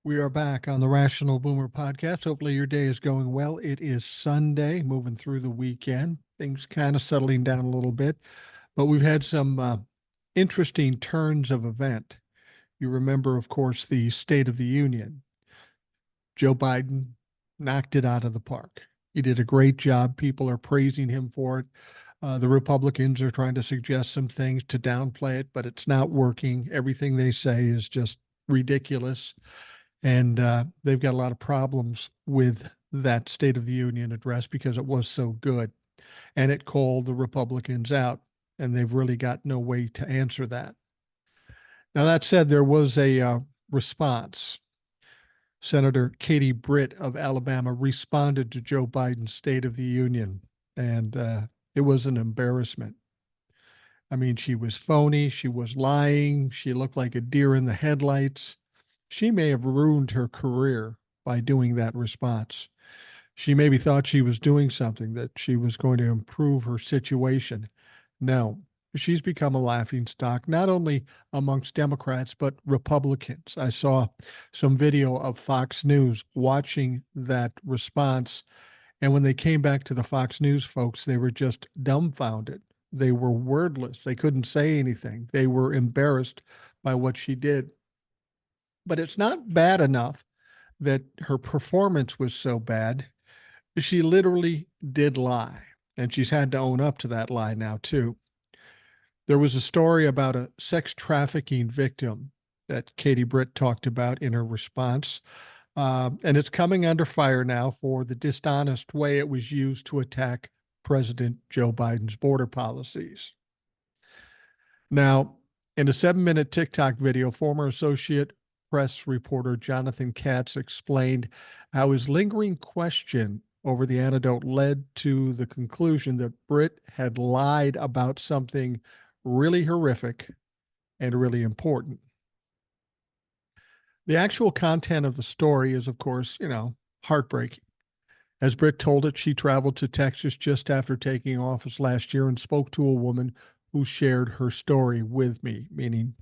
We are back on the Rational Boomer podcast. Hopefully, your day is going well. It is Sunday, moving through the weekend. Things kind of settling down a little bit, but we've had some interesting turns of event. You remember, of course, the State of the Union. Joe Biden knocked it out of the park. He did a great job. People are praising him for it. The Republicans are trying to suggest some things to downplay it, but it's not working. Everything they say is just ridiculous. And they've got a lot of problems with that State of the Union address because it was so good. And it called the Republicans out, and they've really got no way to answer that. Now, that said, there was a response. Senator Katie Britt of Alabama responded to Joe Biden's State of the Union, and it was an embarrassment. I mean, she was phony. She was lying. She looked like a deer in the headlights. She may have ruined her career by doing that response. She maybe thought she was doing something, that she was going to improve her situation. No, she's become a laughing stock, not only amongst Democrats, but Republicans. I saw some video of Fox News watching that response. And when they came back to the Fox News folks, they were just dumbfounded. They were wordless. They couldn't say anything. They were embarrassed by what she did. But it's not bad enough that her performance was so bad. She literally did lie, and she's had to own up to that lie now, too. There was a story about a sex trafficking victim that Katie Britt talked about in her response. And it's coming under fire now for the dishonest way it was used to attack President Joe Biden's border policies. Now, in a 7-minute TikTok video, former associate press reporter Jonathan Katz explained how his lingering question over the antidote led to the conclusion that Britt had lied about something really horrific and really important. The actual content of the story is, of course, heartbreaking. As Britt told it, she traveled to Texas just after taking office last year and spoke to a woman who shared her story with me, meaning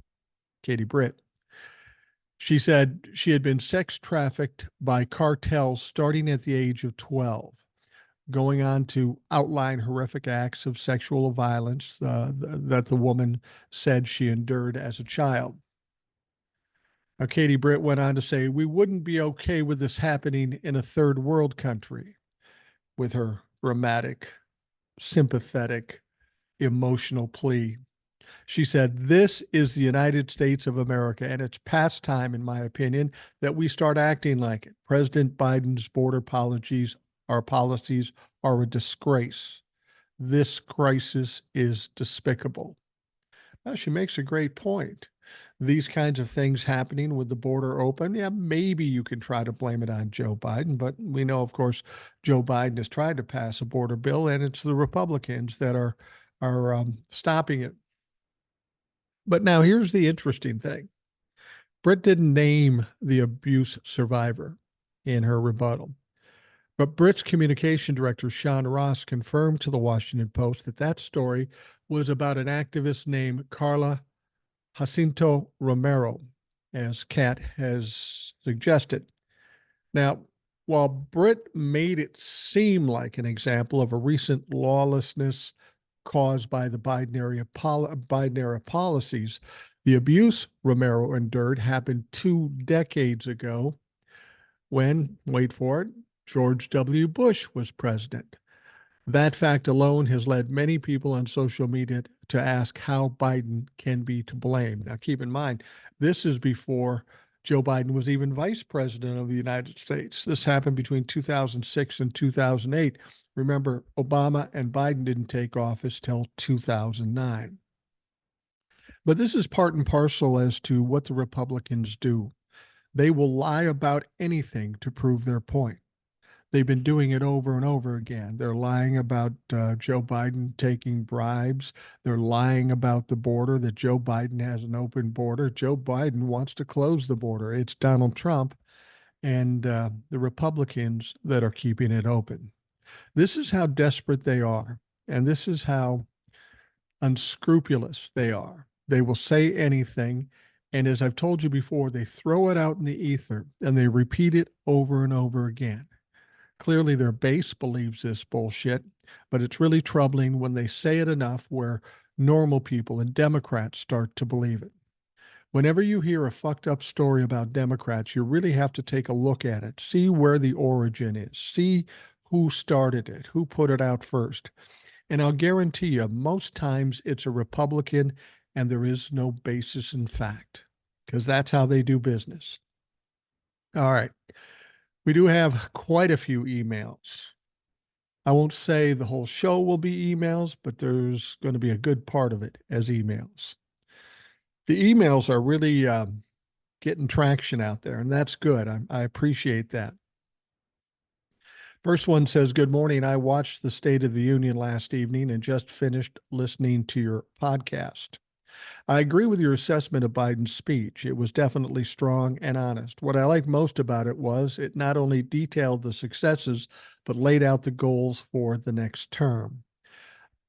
Katie Britt. She said she had been sex trafficked by cartels starting at the age of 12, going on to outline horrific acts of sexual violence that the woman said she endured as a child. Now, Katie Britt went on to say, we wouldn't be okay with this happening in a third world country, with her dramatic, sympathetic, emotional plea. She said, this is the United States of America, and it's past time, in my opinion, that we start acting like it. President Biden's border policies are a disgrace. This crisis is despicable. Now, she makes a great point. These kinds of things happening with the border open, yeah, maybe you can try to blame it on Joe Biden, but we know, of course, Joe Biden has tried to pass a border bill, and it's the Republicans that are stopping it. But now here's the interesting thing. Britt didn't name the abuse survivor in her rebuttal. But Britt's communication director, Sean Ross, confirmed to the Washington Post that that story was about an activist named Carla Jacinto Romero, as Kat has suggested. Now, while Britt made it seem like an example of a recent lawlessness caused by the Biden era policies, the abuse Romero endured happened 2 decades ago when, wait for it, George W. Bush was president. That fact alone has led many people on social media to ask how Biden can be to blame. Now, keep in mind, this is before Joe Biden was even vice president of the United States. This happened between 2006 and 2008. Remember, Obama and Biden didn't take office till 2009. But this is part and parcel as to what the Republicans do. They will lie about anything to prove their point. They've been doing it over and over again. They're lying about Joe Biden taking bribes. They're lying about the border, that Joe Biden has an open border. Joe Biden wants to close the border. It's Donald Trump and the Republicans that are keeping it open. This is how desperate they are, and this is how unscrupulous they are. They will say anything, And as I've told you before, they throw it out in the ether and they repeat it over and over again. Clearly, their base believes this bullshit, but it's really troubling when they say it enough where normal people and Democrats start to believe it. Whenever you hear a fucked up story about Democrats, you really have to take a look at it, see where the origin is, see who started it, who put it out first. And I'll guarantee you, most times it's a Republican and there is no basis in fact, because that's how they do business. All right. We do have quite a few emails. I won't say the whole show will be emails, but there's going to be a good part of it as emails. The emails are really getting traction out there, and that's good. I appreciate that. First one says, "Good morning. I watched the State of the Union last evening and just finished listening to your podcast. I agree with your assessment of Biden's speech. It was definitely strong and honest. What I liked most about it was it not only detailed the successes, but laid out the goals for the next term.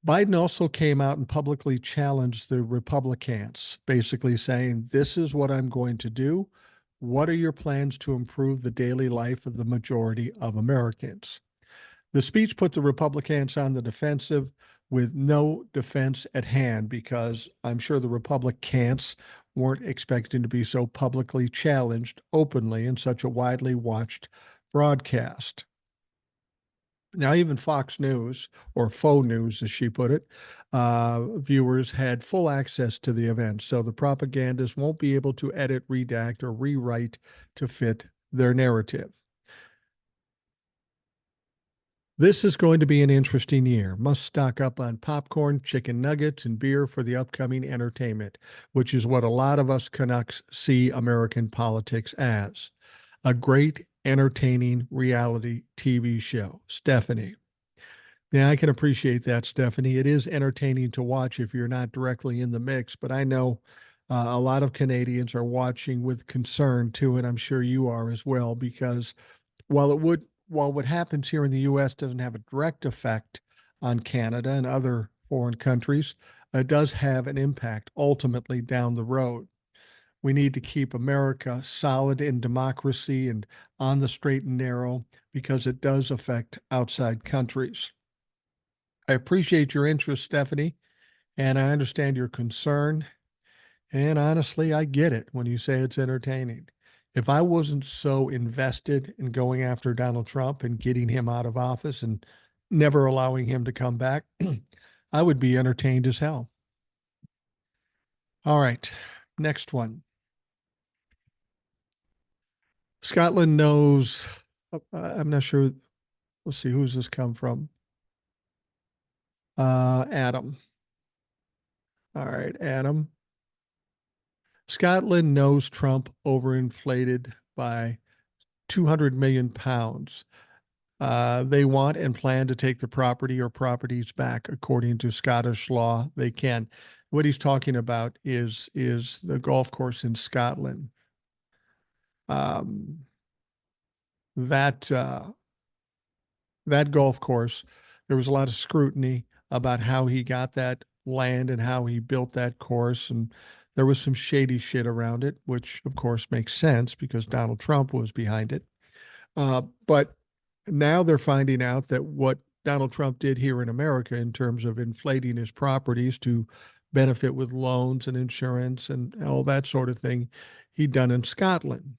Biden also came out and publicly challenged the Republicans, basically saying, this is what I'm going to do. What are your plans to improve the daily life of the majority of Americans? The speech put the Republicans on the defensive with no defense at hand because I'm sure the Republicans weren't expecting to be so publicly challenged openly in such a widely watched broadcast. Now, even Fox News, or faux news, as she put it, viewers had full access to the event, so the propagandists won't be able to edit, redact, or rewrite to fit their narrative. This is going to be an interesting year. Must stock up on popcorn, chicken nuggets, and beer for the upcoming entertainment, which is what a lot of us Canucks see American politics as. A great, entertaining reality TV show. Stephanie. Yeah, I can appreciate that, Stephanie. It is entertaining to watch if you're not directly in the mix, but I know a lot of Canadians are watching with concern too, and I'm sure you are as well, because while what happens here in the US doesn't have a direct effect on Canada and other foreign countries, it does have an impact ultimately down the road. We need to keep America solid in democracy and on the straight and narrow because it does affect outside countries. I appreciate your interest, Stephanie, and I understand your concern. And honestly, I get it when you say it's entertaining. If I wasn't so invested in going after Donald Trump and getting him out of office and never allowing him to come back, I would be entertained as hell. All right, next one. Scotland knows, I'm not sure. Let's see, who's this come from? Adam. All right, Adam. Scotland knows Trump overinflated by 200 million pounds. They want and plan to take the property or properties back according to Scottish law. They can. What he's talking about is the golf course in Scotland. Um, that that golf course, there was a lot of scrutiny about how he got that land and how he built that course, and there was some shady shit around it, which of course makes sense because Donald Trump was behind it. But now they're finding out that what Donald Trump did here in America in terms of inflating his properties to benefit with loans and insurance and all that sort of thing, he'd done in Scotland.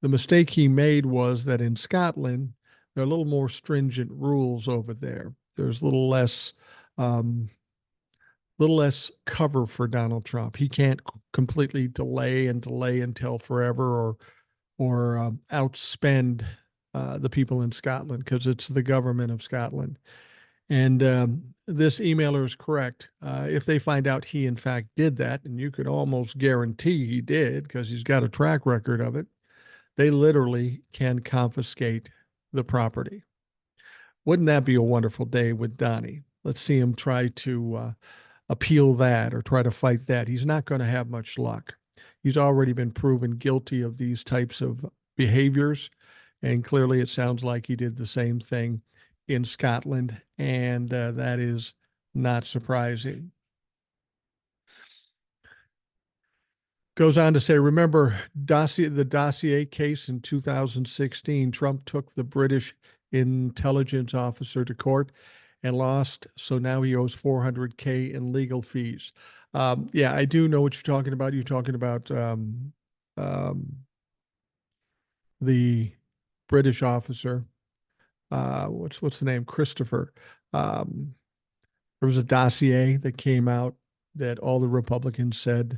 The mistake he made was that in Scotland, there are a little more stringent rules over there. There's um, little less cover for Donald Trump. He can't completely delay and delay until forever or outspend the people in Scotland because it's the government of Scotland. And this emailer is correct. If they find out he, in fact, did that, and you could almost guarantee he did because he's got a track record of it, they literally can confiscate the property. Wouldn't that be a wonderful day with Donnie? Let's see him try to appeal that or try to fight that. He's not going to have much luck. He's already been proven guilty of these types of behaviors. And clearly, it sounds like he did the same thing in Scotland. And that is not surprising. Goes on to say, remember the dossier case in 2016? Trump took the British intelligence officer to court and lost. So now he owes 400K in legal fees. Yeah, I do know what you're talking about. You're talking about um, the British officer. What's the name? Christopher. Um, there was a dossier that came out that all the Republicans said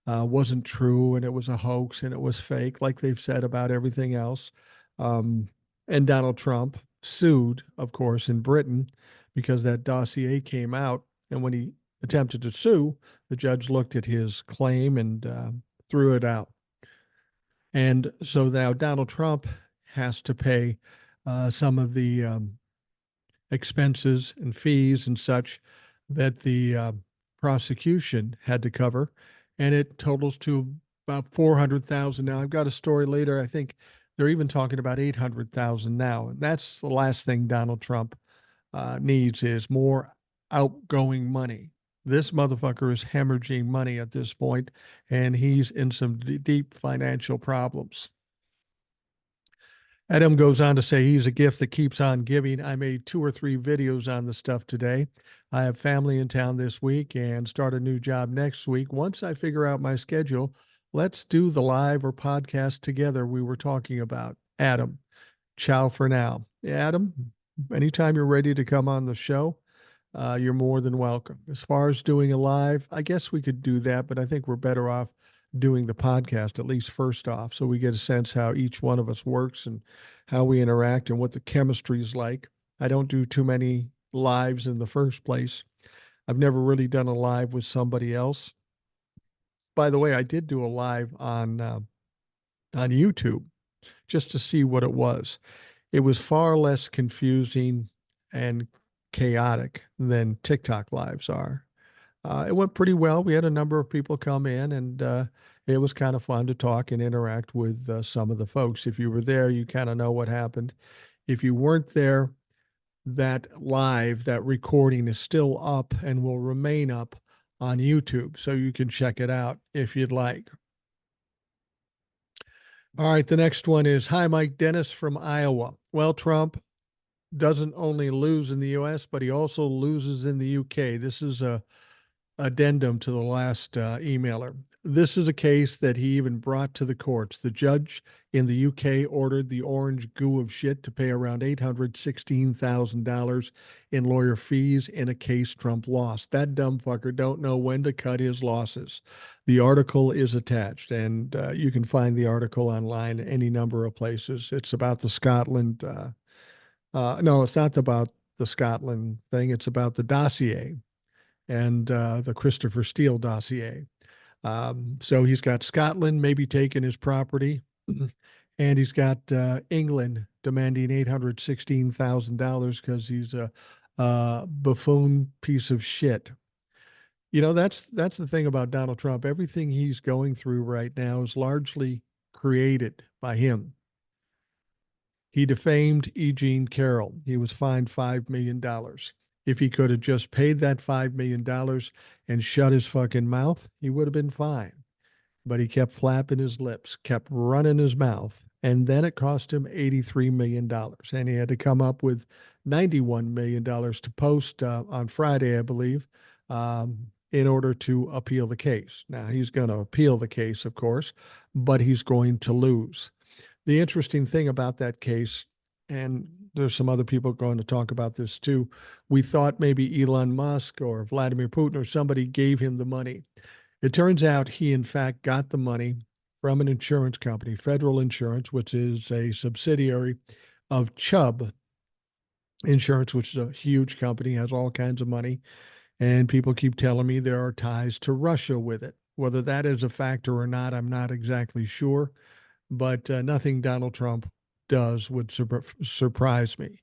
wasn't true, and it was a hoax, and it was fake, like they've said about everything else. Um, and Donald Trump sued, of course, in Britain because that dossier came out. And when he attempted to sue, the judge looked at his claim and threw it out. And so now Donald Trump has to pay some of the expenses and fees and such that the prosecution had to cover, and it totals to about 400,000 now. I've got a story later. I think they're even talking about 800,000 now, and that's the last thing Donald Trump needs is more outgoing money. This motherfucker is hemorrhaging money at this point, and he's in some deep financial problems. Adam goes on to say he's a gift that keeps on giving. I made 2 or 3 videos on the stuff today. I have family in town this week and start a new job next week. Once I figure out my schedule, let's do the live or podcast together we were talking about. Adam, ciao for now. Adam, anytime you're ready to come on the show, you're more than welcome. As far as doing a live, I guess we could do that, but I think we're better off doing the podcast, at least first off, so we get a sense how each one of us works and how we interact and what the chemistry is like. I don't do too many lives in the first place. I've never really done a live with somebody else. By the way, I did do a live on YouTube just to see what it was. It was far less confusing and chaotic than TikTok lives are. It went pretty well. We had a number of people come in, and it was kind of fun to talk and interact with some of the folks. If you were there, you kind of know what happened. If you weren't there, that live, that recording is still up and will remain up on YouTube, so you can check it out if you'd like. All right, the next one is, hi, Mike Dennis from Iowa. Well, Trump doesn't only lose in the US, but he also loses in the UK. This is a addendum to the last emailer. This is a case that he even brought to the courts. The judge in the UK ordered the orange goo of shit to pay around $816,000 in lawyer fees in a case Trump lost. That dumb fucker don't know when to cut his losses. The article is attached, and you can find the article online any number of places. It's about the Scotland. No, it's not about the Scotland thing. It's about the dossier and the Christopher Steele dossier. So he's got Scotland maybe taking his property, and he's got England demanding $816,000 because he's a buffoon piece of shit. You know, that's the thing about Donald Trump. Everything he's going through right now is largely created by him. He defamed E. Jean Carroll. He was fined $5 million. If he could have just paid that $5 million and shut his fucking mouth, he would have been fine. But he kept flapping his lips, kept running his mouth, and then it cost him $83 million. And he had to come up with $91 million to post on Friday, I believe, in order to appeal the case. Now, he's going to appeal the case, of course, but he's going to lose. The interesting thing about that case, and there's some other people going to talk about this too, we thought maybe Elon Musk or Vladimir Putin or somebody gave him the money. It turns out he, in fact, got the money from an insurance company, Federal Insurance, which is a subsidiary of Chubb Insurance, which is a huge company, has all kinds of money. And people keep telling me there are ties to Russia with it. Whether that is a factor or not, I'm not exactly sure. But nothing Donald Trump does would surprise me.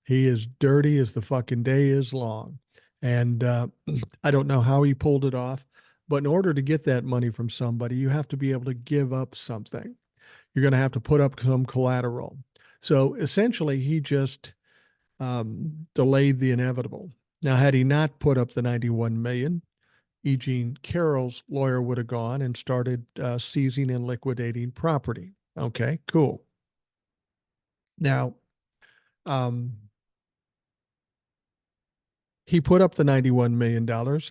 He is dirty as the fucking day is long. And I don't know how he pulled it off. But in order to get that money from somebody, you have to be able to give up something. You're going to have to put up some collateral. So essentially, he just delayed the inevitable. Now, had he not put up the 91 million, E. Jean Carroll's lawyer would have gone and started seizing and liquidating property. Okay, cool. Now, um, he put up the $91 million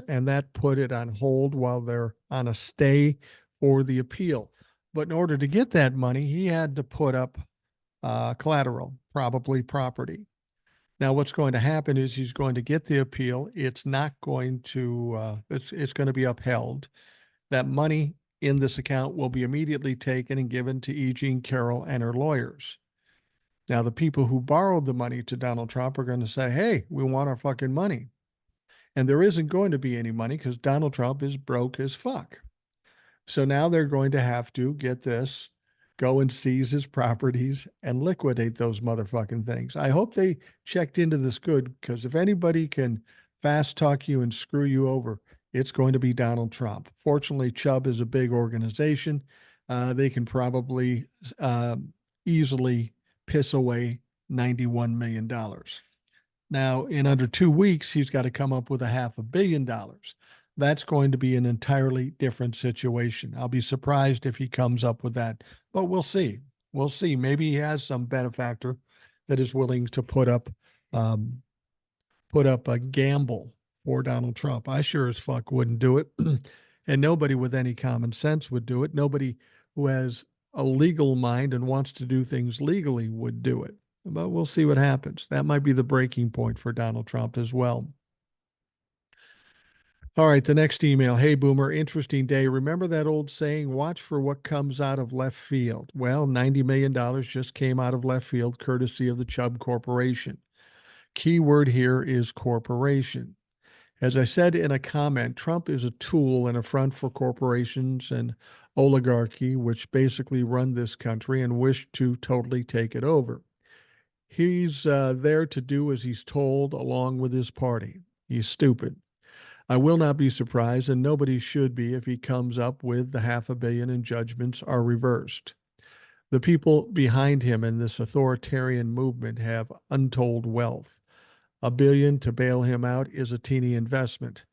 and that put it on hold while they're on a stay for the appeal. But in order to get that money, he had to put up collateral, probably property. Now, what's going to happen is he's going to get the appeal. It's not going to, it's going to be upheld. That money in this account will be immediately taken and given to E. Jean Carroll and her lawyers. Now, the people who borrowed the money to Donald Trump are going to say, hey, we want our fucking money. And there isn't going to be any money because Donald Trump is broke as fuck. So now they're going to have to get this, go and seize his properties and liquidate those motherfucking things. I hope they checked into this good because if anybody can fast talk you and screw you over, it's going to be Donald Trump. Fortunately, Chubb is a big organization. They can probably easily piss away $91 million. Now, in under 2 weeks, he's got to come up with $500 million. That's going to be an entirely different situation. I'll be surprised if he comes up with that, but we'll see. We'll see. Maybe he has some benefactor that is willing to put up a gamble for Donald Trump. I sure as fuck wouldn't do it, and nobody with any common sense would do it. Nobody who has a legal mind and wants to do things legally would do it. But we'll see what happens. That might be the breaking point for Donald Trump as well. All right, the next email. Hey, Boomer, interesting day. Remember that old saying, watch for what comes out of left field? Well, $90 million just came out of left field, courtesy of the Chubb Corporation. Key word here is corporation. As I said in a comment, Trump is a tool and a front for corporations and oligarchy, which basically run this country and wish to totally take it over. He's there to do as he's told along with his party. He's stupid. I will not be surprised, and nobody should be, if he comes up with the $500 million and judgments are reversed. The people behind him in this authoritarian movement have untold wealth. $1 billion to bail him out is a teeny investment.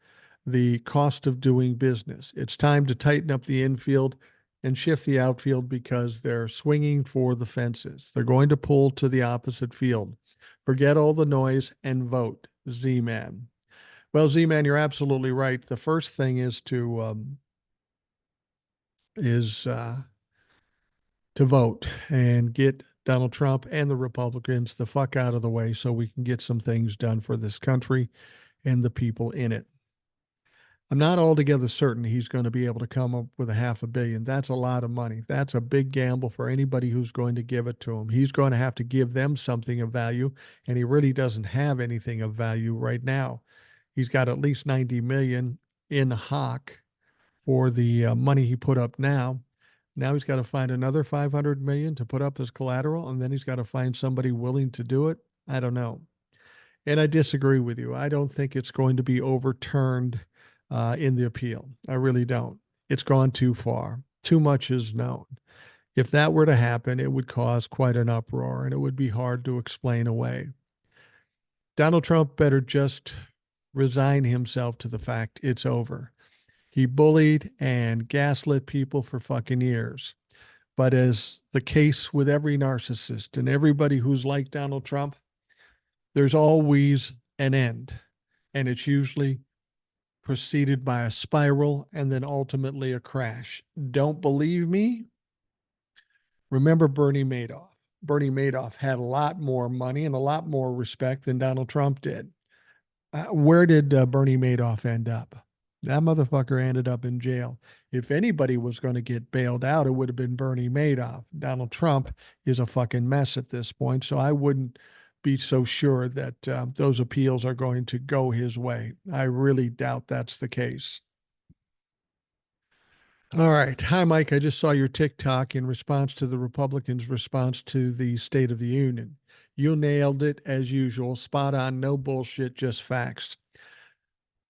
The cost of doing business. It's time to tighten up the infield and shift the outfield because they're swinging for the fences. They're going to pull to the opposite field. Forget all the noise and vote, Z-Man. Well, Z-Man, you're absolutely right. The first thing is to vote and get Donald Trump and the Republicans the fuck out of the way so we can get some things done for this country and the people in it. I'm not altogether certain he's going to be able to come up with $500 million. That's a lot of money. That's a big gamble for anybody who's going to give it to him. He's going to have to give them something of value, and he really doesn't have anything of value right now. He's got at least $90 million in hock for the money he put up now. Now he's got to find another $500 million to put up as collateral, and then he's got to find somebody willing to do it. I don't know. And I disagree with you. I don't think it's going to be overturned in the appeal. I really don't. It's gone too far. Too much is known. If that were to happen, it would cause quite an uproar, and it would be hard to explain away. Donald Trump better just resign himself to the fact it's over. He bullied and gaslit people for fucking years. But as the case with every narcissist and everybody who's like Donald Trump, there's always an end. And it's usually preceded by a spiral and then ultimately a crash. Don't believe me? Remember Bernie Madoff. Bernie Madoff had a lot more money and a lot more respect than Donald Trump did. Where did Bernie Madoff end up? That motherfucker ended up in jail. If anybody was going to get bailed out, it would have been Bernie Madoff. Donald Trump is a fucking mess at this point, so I wouldn't be so sure that those appeals are going to go his way. I really doubt that's the case. All right. Hi, Mike. I just saw your TikTok in response to the Republicans' response to the State of the Union. You nailed it as usual. Spot on. No bullshit, just facts.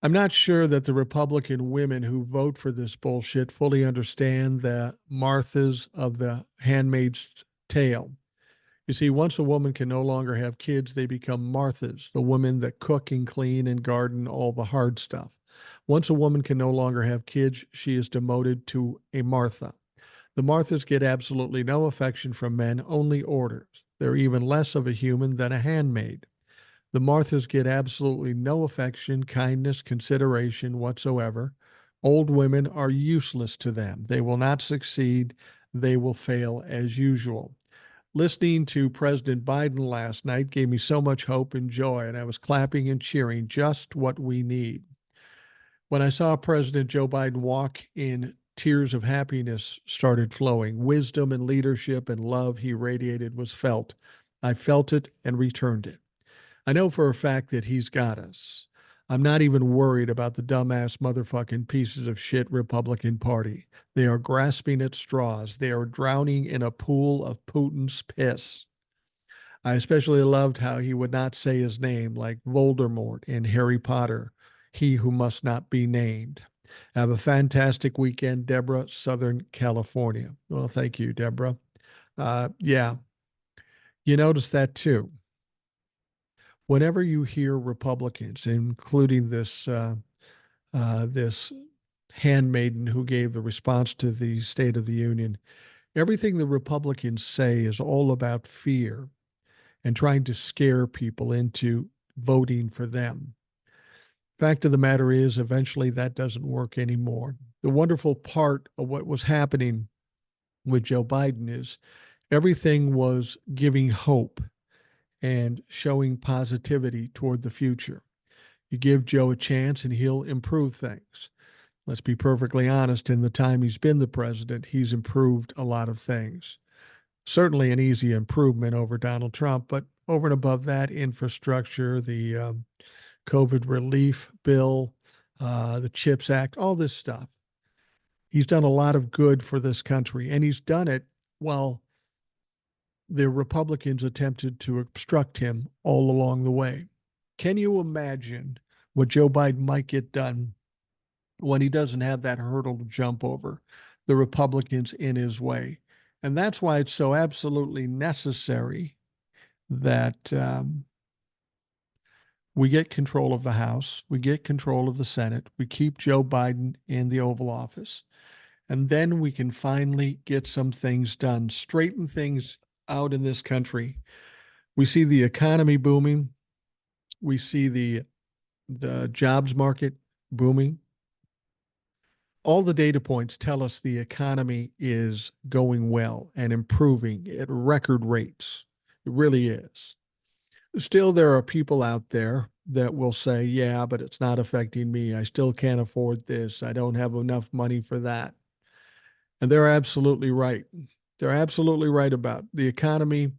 I'm not sure that the Republican women who vote for this bullshit fully understand the Marthas of the Handmaid's Tale. You see, once a woman can no longer have kids, they become Marthas, the women that cook and clean and garden, all the hard stuff. Once a woman can no longer have kids, she is demoted to a Martha. The Marthas get absolutely no affection from men, only orders. They're even less of a human than a handmaid. The Marthas get absolutely no affection, kindness, consideration whatsoever. Old women are useless to them. They will not succeed. They will fail as usual. Listening to President Biden last night gave me so much hope and joy, and I was clapping and cheering, just what we need. When I saw President Joe Biden walk in, tears of happiness started flowing. Wisdom and leadership and love he radiated was felt. I felt it and returned it. I know for a fact that he's got us. I'm not even worried about the dumbass motherfucking pieces of shit Republican Party. They are grasping at straws. They are drowning in a pool of Putin's piss. I especially loved how he would not say his name like Voldemort in Harry Potter, he who must not be named. Have a fantastic weekend, Deborah, Southern California. Well, thank you, Deborah. Yeah, you notice that too. Whenever you hear Republicans, including this handmaiden who gave the response to the State of the Union, everything the Republicans say is all about fear and trying to scare people into voting for them. Fact of the matter is, eventually that doesn't work anymore. The wonderful part of what was happening with Joe Biden is everything was giving hope and showing positivity toward the future. You give Joe a chance and he'll improve things. Let's be perfectly honest, in the time he's been the president, he's improved a lot of things. Certainly an easy improvement over Donald Trump, but over and above that, infrastructure, the COVID relief bill, the CHIPS Act, all this stuff. He's done a lot of good for this country, and he's done it while the Republicans attempted to obstruct him all along the way. Can you imagine what Joe Biden might get done when he doesn't have that hurdle to jump over, the Republicans in his way? And that's why it's so absolutely necessary that we get control of the House, we get control of the Senate, we keep Joe Biden in the Oval Office, and then we can finally get some things done, straighten things out in this country. We see the economy booming. We see the jobs market booming. All the data points tell us the economy is going well and improving at record rates. It really is. Still, there are people out there that will say, yeah, but it's not affecting me. I still can't afford this. I don't have enough money for that. And they're absolutely right. They're absolutely right about the economy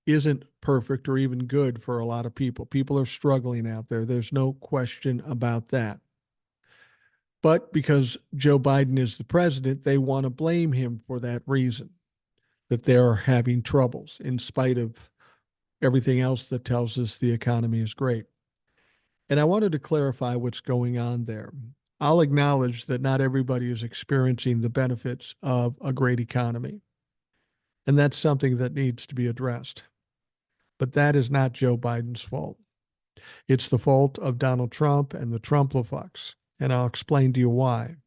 isn't perfect or even good for a lot of people. People are struggling out there. There's no question about that. But because Joe Biden is the president, they want to blame him for that reason, that they're having troubles in spite of everything else that tells us the economy is great. And I wanted to clarify what's going on there. I'll acknowledge that not everybody is experiencing the benefits of a great economy. And that's something that needs to be addressed. But that is not Joe Biden's fault. It's the fault of Donald Trump and the Trump-la-fucks. And I'll explain to you why.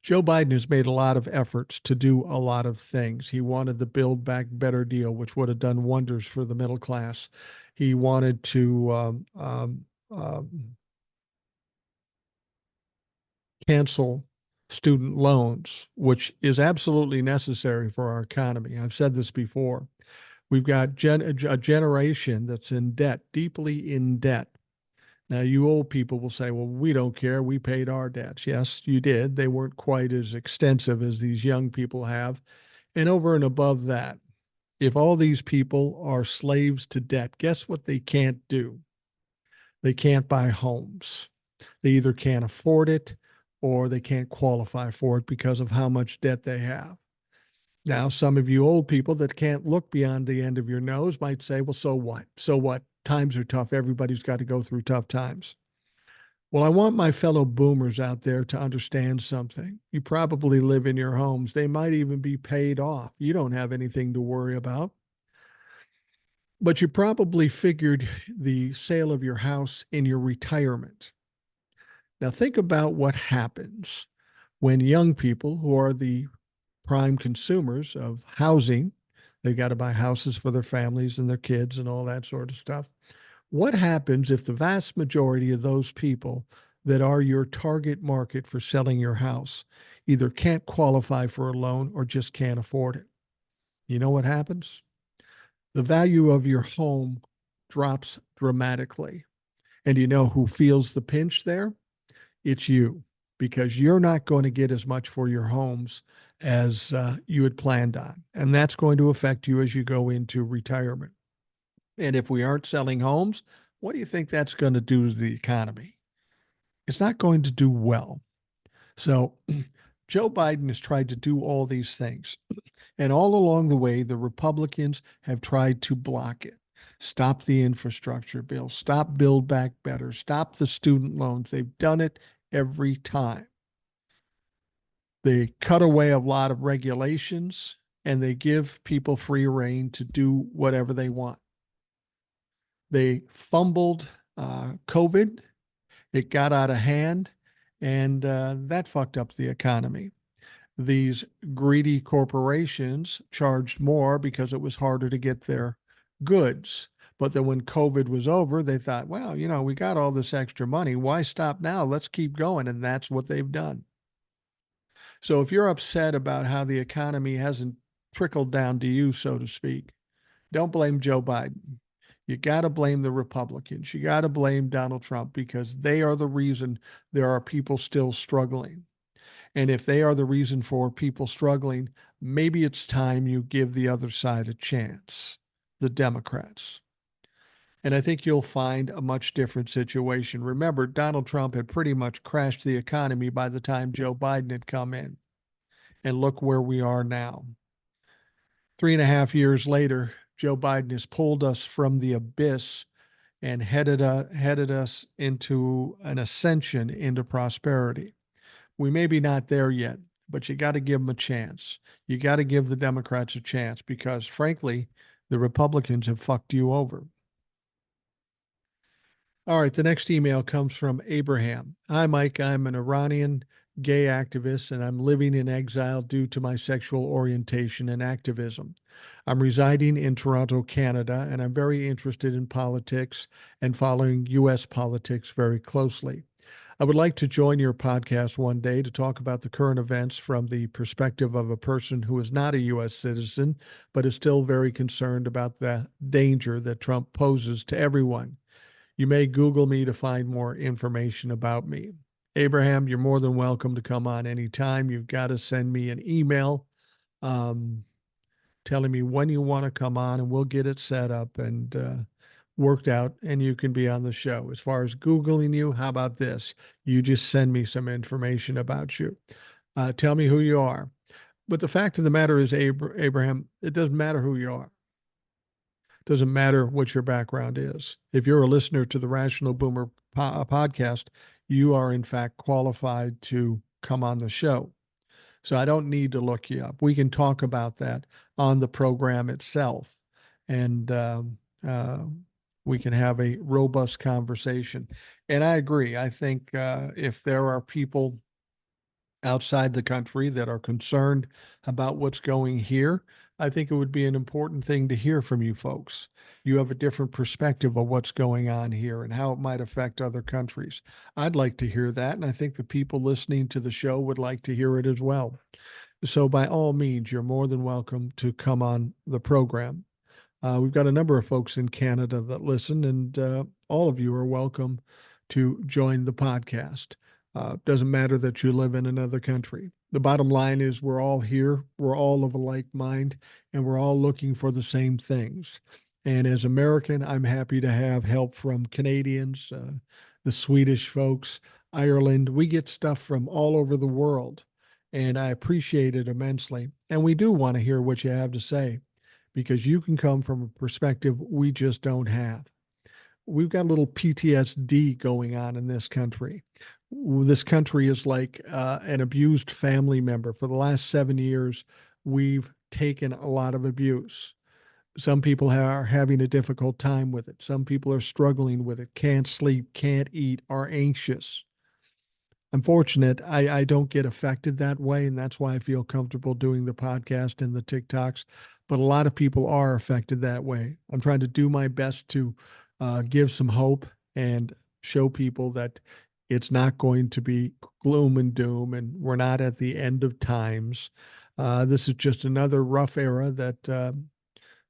Joe Biden has made a lot of efforts to do a lot of things. He wanted the Build Back Better deal, which would have done wonders for the middle class. He wanted to cancel student loans, which is absolutely necessary for our economy. I've said this before. We've got a generation that's in debt, deeply in debt. Now, you old people will say, well, we don't care. We paid our debts. Yes, you did. They weren't quite as extensive as these young people have. And over and above that, if all these people are slaves to debt, guess what they can't do? They can't buy homes. They either can't afford it or they can't qualify for it because of how much debt they have. Now, some of you old people that can't look beyond the end of your nose might say, well, so what? So what? Times are tough. Everybody's got to go through tough times. Well, I want my fellow boomers out there to understand something. You probably live in your homes. They might even be paid off. You don't have anything to worry about. But you probably figured the sale of your house in your retirement. Now, think about what happens when young people who are the prime consumers of housing, they've got to buy houses for their families and their kids and all that sort of stuff. What happens if the vast majority of those people that are your target market for selling your house either can't qualify for a loan or just can't afford it? You know what happens? The value of your home drops dramatically. And you know who feels the pinch there? It's you, because you're not going to get as much for your homes as you had planned on. And that's going to affect you as you go into retirement. And if we aren't selling homes, what do you think that's going to do to the economy? It's not going to do well. So Joe Biden has tried to do all these things. And all along the way, the Republicans have tried to block it. Stop the infrastructure bill, stop Build Back Better, stop the student loans. They've done it every time. They cut away a lot of regulations and they give people free reign to do whatever they want. They fumbled COVID, it got out of hand, and that fucked up the economy. These greedy corporations charged more because it was harder to get their goods. But then when COVID was over, they thought, well, we got all this extra money. Why stop now? Let's keep going. And that's what they've done. So if you're upset about how the economy hasn't trickled down to you, so to speak, don't blame Joe Biden. You got to blame the Republicans. You got to blame Donald Trump because they are the reason there are people still struggling. And if they are the reason for people struggling, maybe it's time you give the other side a chance, the Democrats. And I think you'll find a much different situation. Remember, Donald Trump had pretty much crashed the economy by the time Joe Biden had come in. And look where we are now. 3.5 years later, Joe Biden has pulled us from the abyss and headed us into an ascension into prosperity. We may be not there yet, but you got to give them a chance. You got to give the Democrats a chance because, frankly, the Republicans have fucked you over. All right, the next email comes from Abraham. Hi, Mike. I'm an Iranian gay activist and I'm living in exile due to my sexual orientation and activism. I'm residing in Toronto, Canada, and I'm very interested in politics and following U.S. politics very closely. I would like to join your podcast one day to talk about the current events from the perspective of a person who is not a U.S. citizen, but is still very concerned about the danger that Trump poses to everyone. You may Google me to find more information about me. Abraham, you're more than welcome to come on anytime. You've got to send me an email telling me when you want to come on, and we'll get it set up and worked out, and you can be on the show. As far as Googling you, how about this? You just send me some information about you. Tell me who you are. But the fact of the matter is, Abraham, it doesn't matter who you are. It doesn't matter what your background is. If you're a listener to the Rational Boomer podcast, you are in fact qualified to come on the show. So I don't need to look you up. We can talk about that on the program itself. And we can have a robust conversation. And I agree. I think if there are people outside the country that are concerned about what's going here, I think it would be an important thing to hear from you folks. You have a different perspective of what's going on here and how it might affect other countries. I'd like to hear that, and I think the people listening to the show would like to hear it as well. So by all means, you're more than welcome to come on the program. We've got a number of folks in Canada that listen, and all of you are welcome to join the podcast. Doesn't matter that you live in another country. The bottom line is we're all here, we're all of a like mind, and we're all looking for the same things. And as American, I'm happy to have help from Canadians, the Swedish folks, Ireland. We get stuff from all over the world, and I appreciate it immensely. And we do want to hear what you have to say, because you can come from a perspective we just don't have. We've got a little PTSD going on in this country. This country is like an abused family member. For the last 7 years, we've taken a lot of abuse. Some people are having a difficult time with it. Some people are struggling with it, can't sleep, can't eat, are anxious. I'm fortunate. I don't get affected that way, and that's why I feel comfortable doing the podcast and the TikToks. But a lot of people are affected that way. I'm trying to do my best to give some hope and show people that it's not going to be gloom and doom, and we're not at the end of times. This is just another rough era that,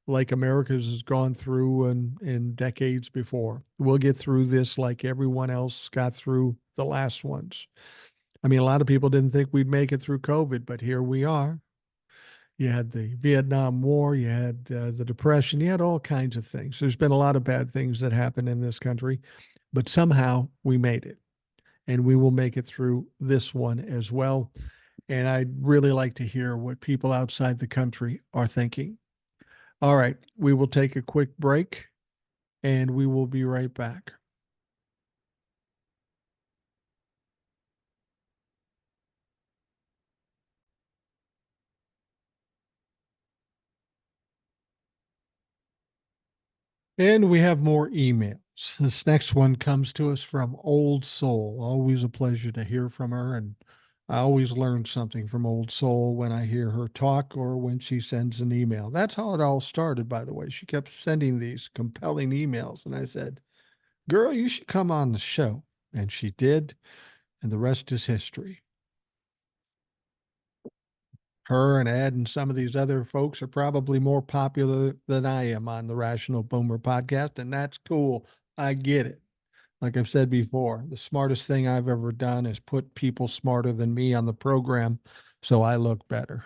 like America's has gone through in decades before. We'll get through this like everyone else got through the last ones. I mean, a lot of people didn't think we'd make it through COVID, but here we are. You had the Vietnam War, you had the Depression, you had all kinds of things. There's been a lot of bad things that happened in this country, but somehow we made it, and we will make it through this one as well. And I'd really like to hear what people outside the country are thinking. All right, we will take a quick break and we will be right back. And we have more emails. This next one comes to us from Old Soul. Always a pleasure to hear from her. And I always learn something from Old Soul when I hear her talk or when she sends an email. That's how it all started, by the way. She kept sending these compelling emails. And I said, "Girl, you should come on the show." And she did. And the rest is history. Her and Ed and some of these other folks are probably more popular than I am on the Rational Boomer podcast, and that's cool. I get it. Like I've said before, the smartest thing I've ever done is put people smarter than me on the program so I look better.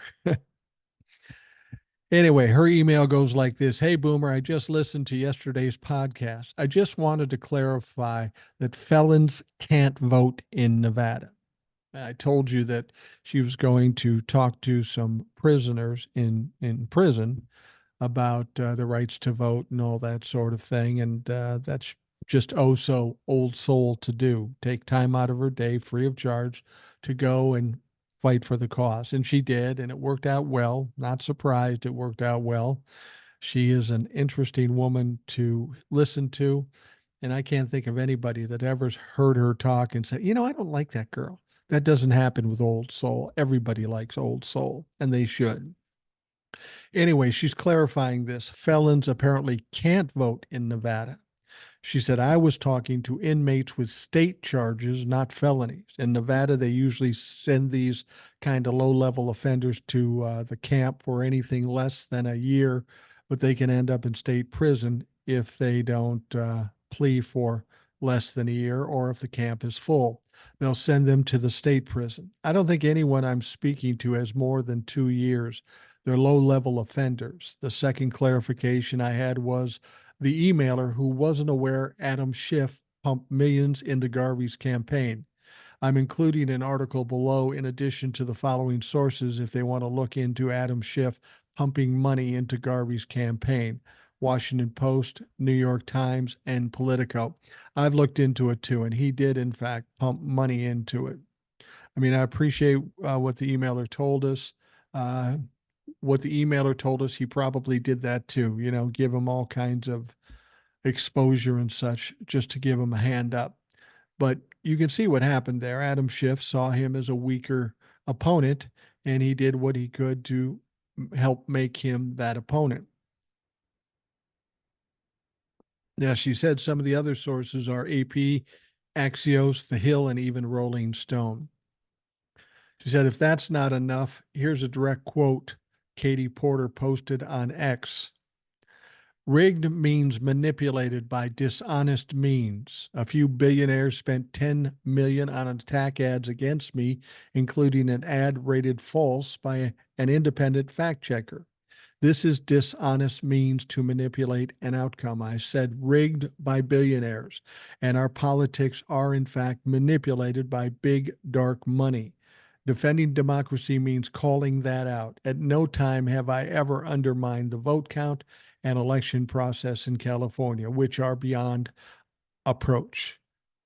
Anyway, her email goes like this: Hey, Boomer, I just listened to yesterday's podcast. I just wanted to clarify that felons can't vote in Nevada. I told you that she was going to talk to some prisoners in prison about the rights to vote and all that sort of thing, and that's just oh so old soul to do. Take time out of her day, free of charge, to go and fight for the cause, and she did, and it worked out well. Not surprised, it worked out well. She is an interesting woman to listen to. And I can't think of anybody that ever's heard her talk and said, I don't like that girl. That doesn't happen with Old Soul. Everybody likes Old Soul, and they should. Anyway, she's clarifying this. Felons apparently can't vote in Nevada. She said, I was talking to inmates with state charges, not felonies. In Nevada, they usually send these kind of low level offenders to the camp for anything less than a year, but they can end up in state prison if they don't plea for less than a year or if the camp is full. They'll send them to the state prison. I don't think anyone I'm speaking to has more than 2 years. They're low level offenders. The second clarification I had was the emailer who wasn't aware Adam Schiff pumped millions into Garvey's campaign. I'm including an article below in addition to the following sources if they want to look into Adam Schiff pumping money into Garvey's campaign: Washington Post, New York Times, and Politico. I've looked into it too, and he did, in fact, pump money into it. I mean, I appreciate what the emailer told us. Uh, what the emailer told us, he probably did that too, give him all kinds of exposure and such just to give him a hand up. But you can see what happened there. Adam Schiff saw him as a weaker opponent, and he did what he could to help make him that opponent. Now, she said some of the other sources are AP, Axios, The Hill, and even Rolling Stone. She said, if that's not enough, here's a direct quote Katie Porter posted on X. Rigged means manipulated by dishonest means. A few billionaires spent 10 million on attack ads against me, including an ad rated false by an independent fact checker. This is dishonest means to manipulate an outcome. I said rigged by billionaires, and our politics are in fact manipulated by big dark money. Defending democracy means calling that out. At no time have I ever undermined the vote count and election process in California, which are beyond approach.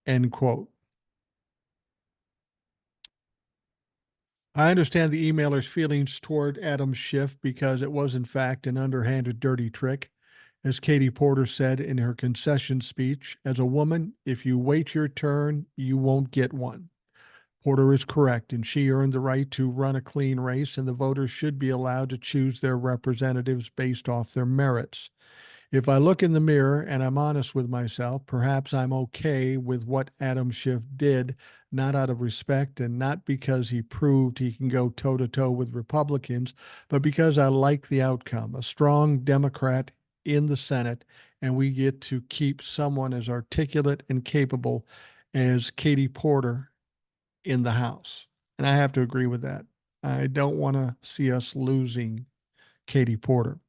End quote. I understand the emailer's feelings toward Adam Schiff because it was, in fact, an underhanded, dirty trick. As Katie Porter said in her concession speech, as a woman, if you wait your turn, you won't get one. Porter is correct, and she earned the right to run a clean race, and the voters should be allowed to choose their representatives based off their merits. If I look in the mirror and I'm honest with myself, perhaps I'm okay with what Adam Schiff did, not out of respect and not because he proved he can go toe to toe with Republicans, but because I like the outcome. A strong Democrat in the Senate, and we get to keep someone as articulate and capable as Katie Porter in the House. And I have to agree with that. I don't want to see us losing Katie Porter.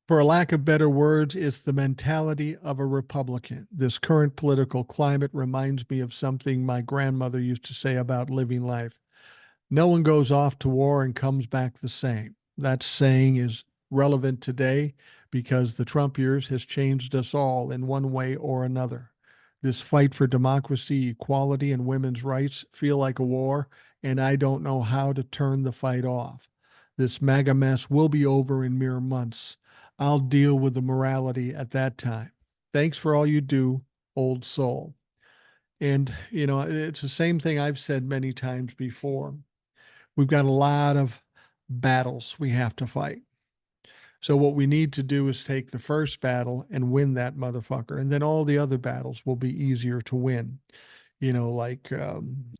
For a lack of better words, it's the mentality of a Republican. This current political climate reminds me of something my grandmother used to say about living life. No one goes off to war and comes back the same. That saying is relevant today because the Trump years has changed us all in one way or another. This fight for democracy, equality, and women's rights feel like a war, and I don't know how to turn the fight off. This MAGA mess will be over in mere months. I'll deal with the morality at that time. Thanks for all you do, old soul. And, it's the same thing I've said many times before. We've got a lot of battles we have to fight. So what we need to do is take the first battle and win that motherfucker. And then all the other battles will be easier to win. Like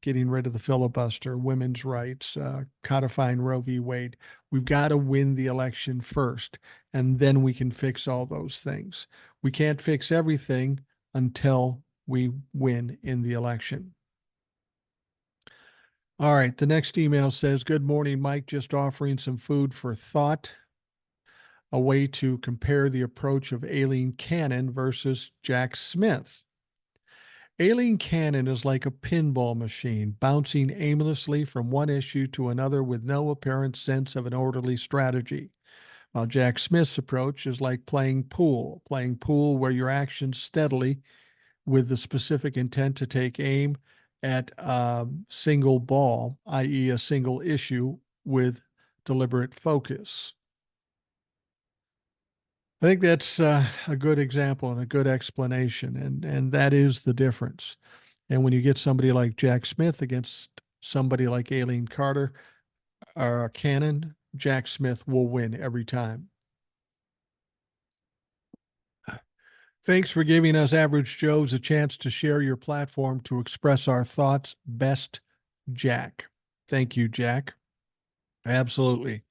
getting rid of the filibuster, women's rights, codifying Roe v. Wade. We've got to win the election first, and then we can fix all those things. We can't fix everything until we win in the election. All right, the next email says, "Good morning, Mike. Just offering some food for thought. A way to compare the approach of Aileen Cannon versus Jack Smith. Aileen Cannon is like a pinball machine, bouncing aimlessly from one issue to another with no apparent sense of an orderly strategy. While Jack Smith's approach is like playing pool where your actions steadily with the specific intent to take aim at a single ball, i.e., a single issue with deliberate focus." I think that's a good example and a good explanation, and that is the difference. And when you get somebody like Jack Smith against somebody like Aileen Carter or Cannon, Jack Smith will win every time. Thanks for giving us average Joes a chance to share your platform to express our thoughts. Best, Jack. Thank you, Jack. Absolutely.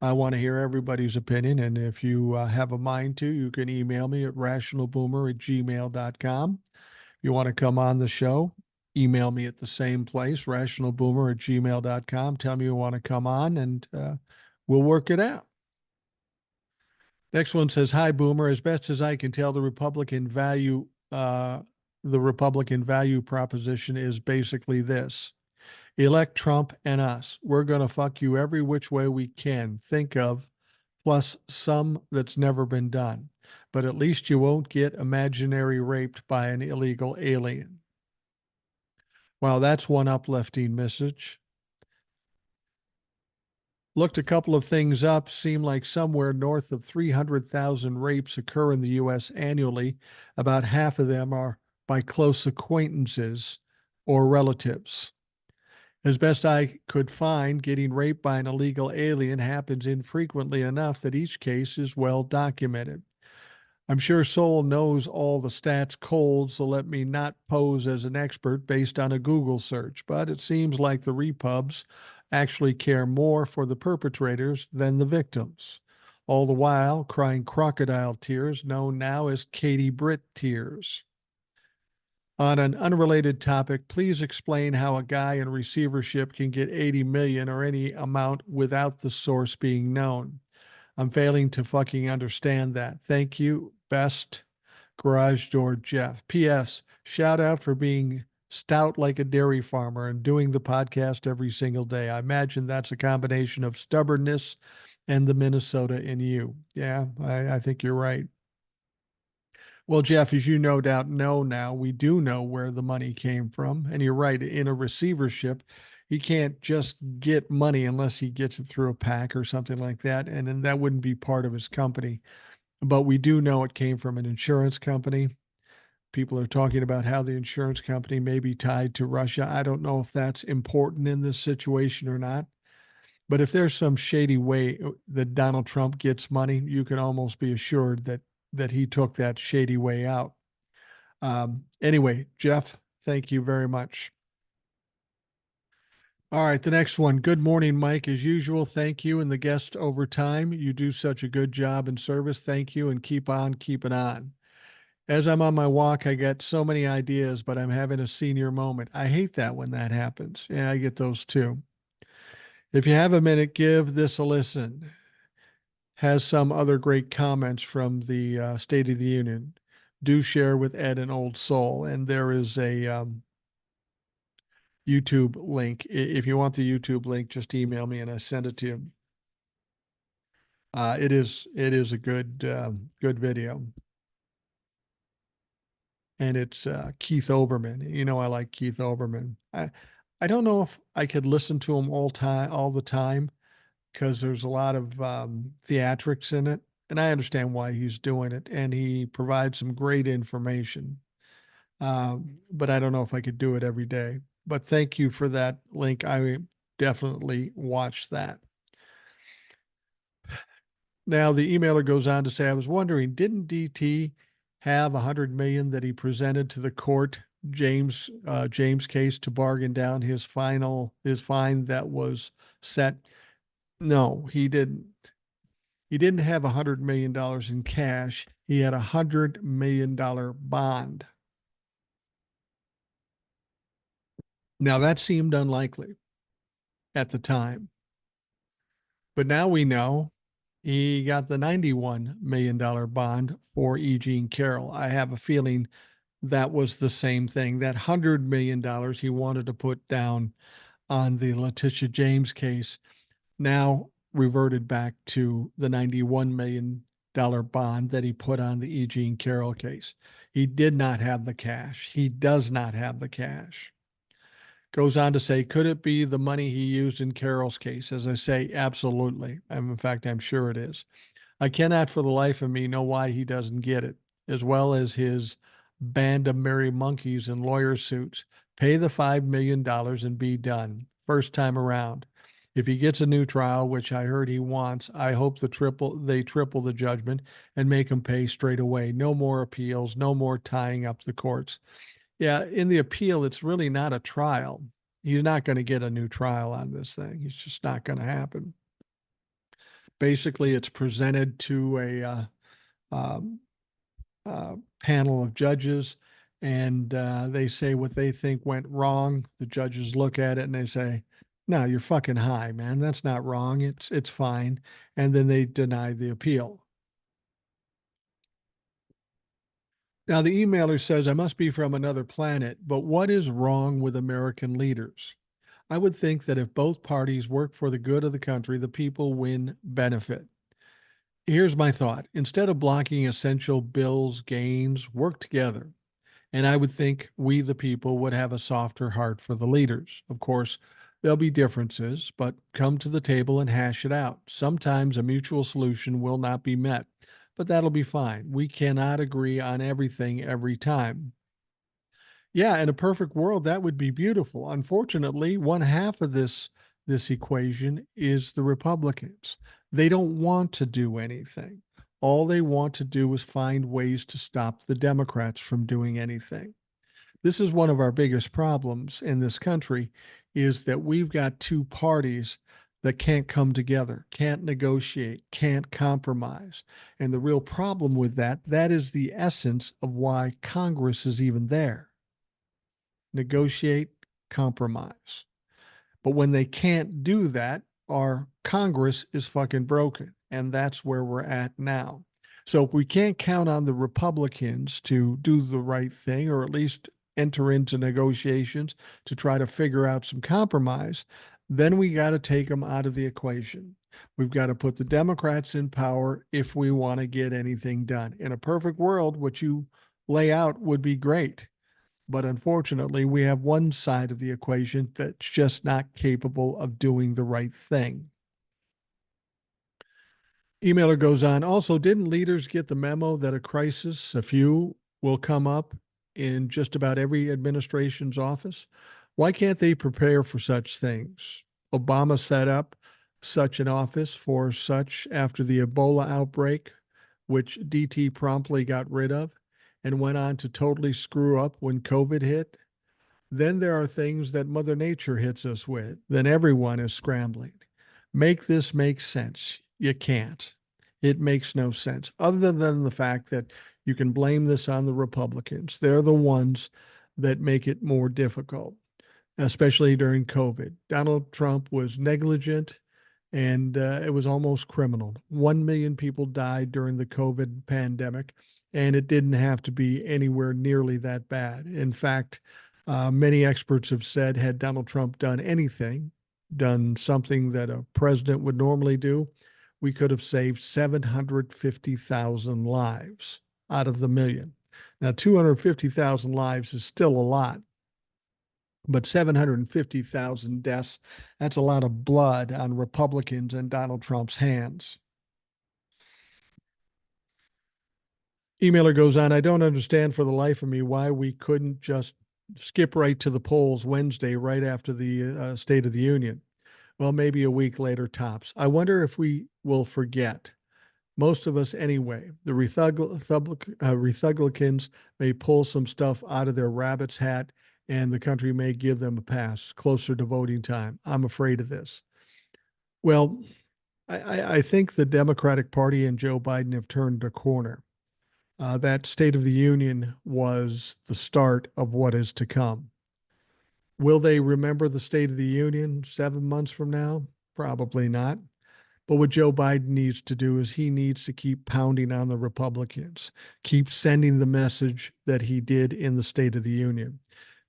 I want to hear everybody's opinion. And if you have a mind to, you can email me at rationalboomer@gmail.com. If you want to come on the show, email me at the same place, rationalboomer@gmail.com. Tell me you want to come on, and we'll work it out. Next one says, "Hi, Boomer. As best as I can tell, the Republican value proposition is basically this. Elect Trump and us. We're going to fuck you every which way we can think of, plus some that's never been done. But at least you won't get imaginary raped by an illegal alien." Wow, that's one uplifting message. Looked a couple of things up, seem like somewhere north of 300,000 rapes occur in the U.S. annually. About half of them are by close acquaintances or relatives. As best I could find, getting raped by an illegal alien happens infrequently enough that each case is well documented. I'm sure Soul knows all the stats cold, so let me not pose as an expert based on a Google search, but it seems like the repubs actually care more for the perpetrators than the victims, all the while crying crocodile tears known now as Katie Britt tears. On an unrelated topic, please explain how a guy in receivership can get 80 million or any amount without the source being known. I'm failing to fucking understand that. Thank you. Best, Garage Door Jeff. P.S. Shout out for being stout like a dairy farmer and doing the podcast every single day. I imagine that's a combination of stubbornness and the Minnesota in you. Yeah, I think you're right. Well, Jeff, as you no doubt know now, we do know where the money came from. And you're right, in a receivership, he can't just get money unless he gets it through a PAC or something like that. And then that wouldn't be part of his company. But we do know it came from an insurance company. People are talking about how the insurance company may be tied to Russia. I don't know if that's important in this situation or not. But if there's some shady way that Donald Trump gets money, you can almost be assured that he took that shady way out. Anyway, Jeff, thank you very much. All right, the next one. Good morning, Mike. As usual, thank you and the guest over time. You do such a good job in service. Thank you and keep on keeping on. As I'm on my walk, I get so many ideas, but I'm having a senior moment. I hate that when that happens. Yeah, I get those too. If you have a minute, give this a listen. Has some other great comments from the State of the Union. Do share with Ed and Old Soul. And there is a YouTube link. If you want the YouTube link, just email me and I send it to you. It is a good video, and it's Keith Olbermann. You know I like Keith Olbermann. I don't know if I could listen to him all the time because there's a lot of theatrics in it, and I understand why he's doing it, and he provides some great information. But I don't know if I could do it every day. But thank you for that link. I definitely watch that. Now the emailer goes on to say, I was wondering, didn't DT have 100 million that he presented to the court, James case, to bargain down his fine that was set? No, he didn't. He didn't have $100 million in cash. He had $100 million bond. Now that seemed unlikely at the time, but now we know he got the $91 million bond for E. Jean Carroll. I have a feeling that was the same thing. That $100 million he wanted to put down on the Letitia James case now reverted back to the $91 million bond that he put on the E. Jean Carroll case. He did not have the cash. He does not have the cash. Goes on to say, could it be the money he used in Carroll's case? As I say, absolutely. In fact, I'm sure it is. I cannot for the life of me know why he doesn't get it, as well as his band of merry monkeys in lawyer suits. Pay the $5 million and be done. First time around. If he gets a new trial, which I heard he wants, I hope they triple the judgment and make him pay straight away. No more appeals, no more tying up the courts. Yeah, in the appeal, it's really not a trial. He's not going to get a new trial on this thing. It's just not going to happen. Basically, it's presented to a um, panel of judges, and they say what they think went wrong. The judges look at it and they say, "No, you're fucking high, man. That's not wrong. It's fine." And then they deny the appeal. Now, the emailer says, I must be from another planet, but what is wrong with American leaders? I would think that if both parties work for the good of the country, the people win benefit. Here's my thought. Instead of blocking essential bills, gains, work together. And I would think we, the people, would have a softer heart for the leaders. Of course, there'll be differences, but come to the table and hash it out. Sometimes a mutual solution will not be met, but that'll be fine. We cannot agree on everything every time. Yeah, in a perfect world, that would be beautiful. Unfortunately, one half of this equation is the Republicans. They don't want to do anything. All they want to do is find ways to stop the Democrats from doing anything. This is one of our biggest problems in this country is that we've got two parties that can't come together, can't negotiate, can't compromise. And the real problem with that is the essence of why Congress is even there. Negotiate, compromise. But when they can't do that, our Congress is fucking broken. And that's where we're at now. So if we can't count on the Republicans to do the right thing, or at least enter into negotiations to try to figure out some compromise, then we got to take them out of the equation. We've got to put the Democrats in power if we want to get anything done. In a perfect world, what you lay out would be great. But unfortunately, we have one side of the equation that's just not capable of doing the right thing. Emailer goes on, also, didn't leaders get the memo that a crisis, a few, will come up in just about every administration's office? Why can't they prepare for such things? Obama set up such an office for such after the Ebola outbreak, which DT promptly got rid of and went on to totally screw up when COVID hit. Then there are things that Mother Nature hits us with. Then everyone is scrambling. Make this make sense. You can't. It makes no sense, other than the fact that you can blame this on the Republicans. They're the ones that make it more difficult, especially during COVID. Donald Trump was negligent and it was almost criminal. 1 million people died during the COVID pandemic, and it didn't have to be anywhere nearly that bad. In fact, many experts have said had Donald Trump done anything, done something that a president would normally do, we could have saved 750,000 lives out of the million. Now, 250,000 lives is still a lot, but 750,000 deaths, that's a lot of blood on Republicans and Donald Trump's hands. Emailer goes on, I don't understand for the life of me why we couldn't just skip right to the polls Wednesday, right after the State of the Union. Well, maybe a week later tops. I wonder if we will forget. Most of us anyway. The Republicans may pull some stuff out of their rabbit's hat and the country may give them a pass closer to voting time. I'm afraid of this. Well, I think the Democratic Party and Joe Biden have turned a corner. That State of the Union was the start of what is to come. Will they remember the State of the Union 7 months from now? Probably not. But what Joe Biden needs to do is he needs to keep pounding on the Republicans, keep sending the message that he did in the State of the Union.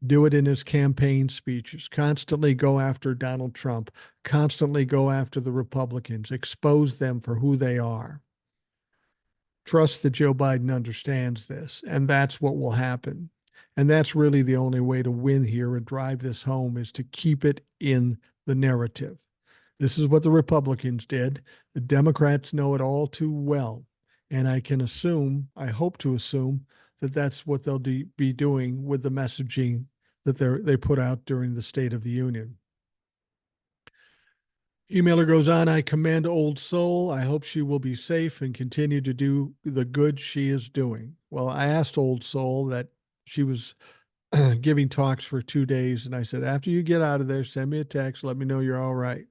Do it in his campaign speeches, constantly go after Donald Trump, constantly go after the Republicans, expose them for who they are. Trust that Joe Biden understands this, and that's what will happen. And that's really the only way to win here and drive this home is to keep it in the narrative. This is what the Republicans did. The Democrats know it all too well. And I can assume, I hope to assume, that that's what they'll be doing with the messaging that they put out during the State of the Union. Emailer goes on, I commend Old Soul. I hope she will be safe and continue to do the good she is doing. Well, I asked Old Soul that she was giving talks for 2 days. And I said, after you get out of there, send me a text. Let me know you're all right.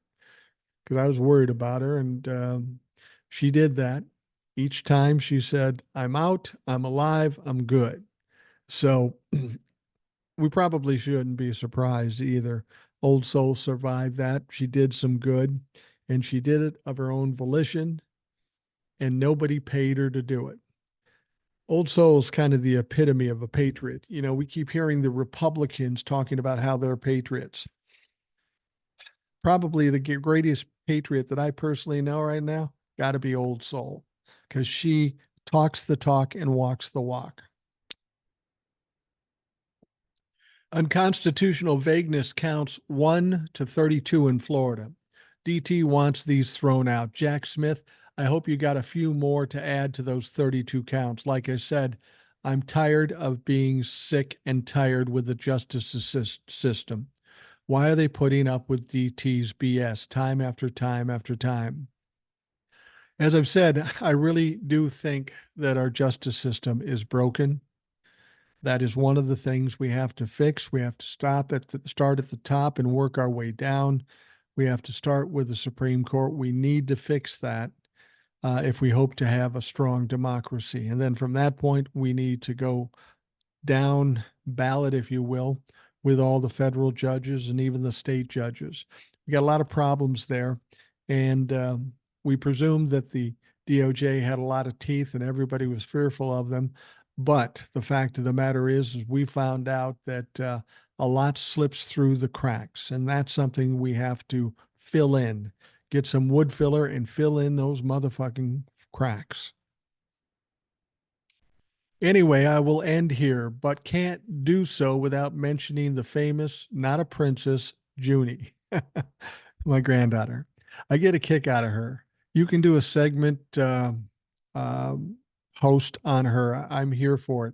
Because I was worried about her. And she did that. Each time she said, I'm out, I'm alive, I'm good. So we probably shouldn't be surprised either. Old Soul survived that. She did some good, and she did it of her own volition, and nobody paid her to do it. Old Soul is kind of the epitome of a patriot. You know, we keep hearing the Republicans talking about how they're patriots. Probably the greatest patriot that I personally know right now got to be Old Soul, because she talks the talk and walks the walk. Unconstitutional vagueness counts 1 to 32 in Florida. DT wants these thrown out. Jack Smith, I hope you got a few more to add to those 32 counts. Like I said, I'm tired of being sick and tired with the justice system. Why are they putting up with DT's BS time after time after time? As I've said, I really do think that our justice system is broken. That is one of the things we have to fix. We have to start at the top and work our way down. We have to start with the Supreme Court. We need to fix that if we hope to have a strong democracy. And then from that point, we need to go down ballot, if you will, with all the federal judges and even the state judges. We got a lot of problems there. And we presumed that the DOJ had a lot of teeth and everybody was fearful of them. But the fact of the matter is we found out that a lot slips through the cracks, and that's something we have to fill in. Get some wood filler and fill in those motherfucking cracks. Anyway, I will end here, but can't do so without mentioning the famous, not a princess, Junie, my granddaughter. I get a kick out of her. You can do a segment host on her. I'm here for it.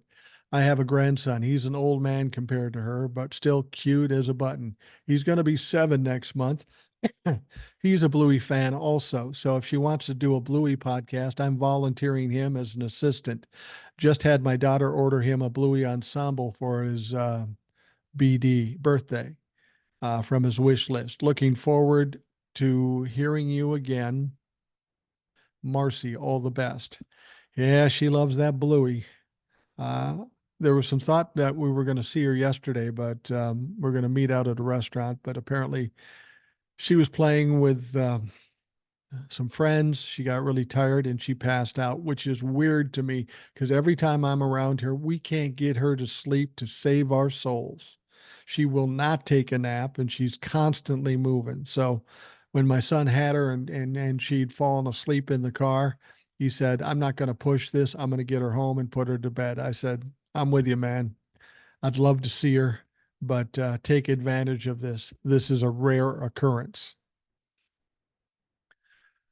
I have a grandson. He's an old man compared to her, but still cute as a button. He's going to be 7 next month. He's a Bluey fan also. So if she wants to do a Bluey podcast, I'm volunteering him as an assistant. Just had my daughter order him a Bluey ensemble for his BD birthday from his wish list. Looking forward to hearing you again. Marcy, all the best. Yeah, she loves that Bluey. Uh, there was some thought that we were going to see her yesterday, but we're going to meet out at a restaurant. But apparently, she was playing with some friends. She got really tired and she passed out, which is weird to me because every time I'm around her, we can't get her to sleep to save our souls. She will not take a nap and she's constantly moving. So when my son had her and she'd fallen asleep in the car, he said, I'm not going to push this. I'm going to get her home and put her to bed. I said, I'm with you, man. I'd love to see her, but take advantage of this. This is a rare occurrence.